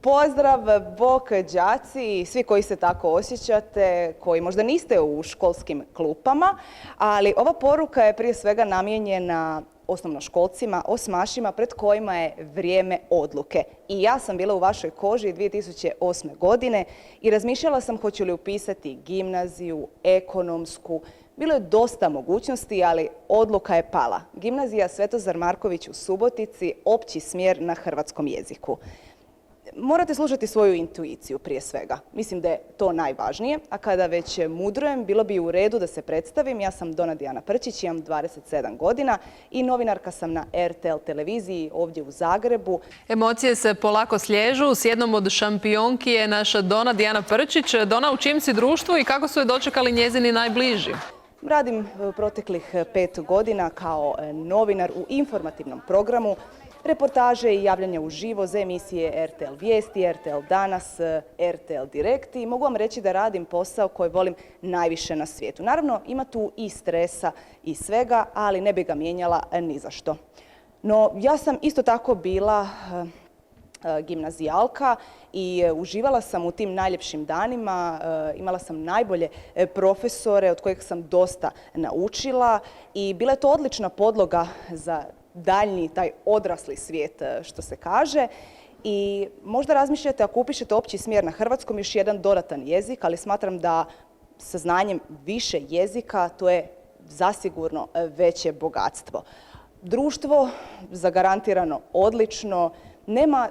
Pozdrav, bok đaci i svi koji se tako osjećate, koji možda niste u školskim klupama, ali ova poruka je prije svega namijenjena osnovnoškolcima, osmašima pred kojima je vrijeme odluke. I ja sam bila u vašoj koži 2008. godine i razmišljala sam hoću li upisati gimnaziju, ekonomsku. Bilo je dosta mogućnosti, ali odluka je pala. Gimnazija Svetozar Marković u Subotici, opći smjer na hrvatskom jeziku. Morate slušati svoju intuiciju prije svega. Mislim da je to najvažnije, a kada već mudrujem, bilo bi u redu da se predstavim. Ja sam Dona Dijana Prčić, imam 27 godina i novinarka sam na RTL televiziji ovdje u Zagrebu. Emocije se polako sliježu. S jednom od šampionki je naša Dona Dijana Prčić. Dona, u čijem si društvu i kako su je dočekali njezini najbliži? Radim proteklih 5 godina kao novinar u informativnom programu, reportaže i javljanja uživo za emisije RTL Vijesti, RTL Danas, RTL Direkt i mogu vam reći da radim posao koji volim najviše na svijetu. Naravno, ima tu i stresa i svega, ali ne bi ga mijenjala ni za što. No, ja sam isto tako bila gimnazijalka i uživala sam u tim najljepšim danima, imala sam najbolje profesore od kojih sam dosta naučila i bila je to odlična podloga za daljnji taj odrasli svijet, što se kaže. I možda razmišljate ako upišete opći smjer na hrvatskom još jedan dodatan jezik, ali smatram da sa znanjem više jezika to je zasigurno veće bogatstvo. Društvo zagarantirano odlično,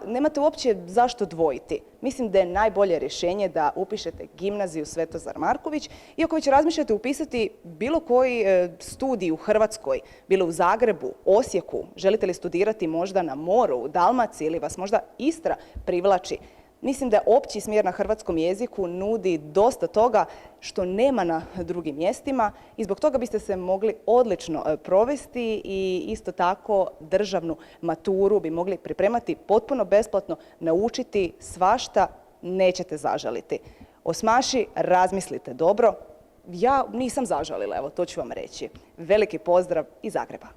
nemate uopće zašto dvojiti. Mislim da je najbolje rješenje da upišete gimnaziju Svetozar Marković, iako već razmišljate upisati bilo koji studij u Hrvatskoj, bilo u Zagrebu, Osijeku, želite li studirati možda na moru, u Dalmaciji ili vas možda Istra privlači. Mislim da opći smjer na hrvatskom jeziku nudi dosta toga što nema na drugim mjestima i zbog toga biste se mogli odlično provesti i isto tako državnu maturu bi mogli pripremati potpuno besplatno, naučiti svašta, nećete zažaliti. Osmaši, razmislite dobro. Ja nisam zažalila, evo to ću vam reći. Veliki pozdrav iz Zagreba.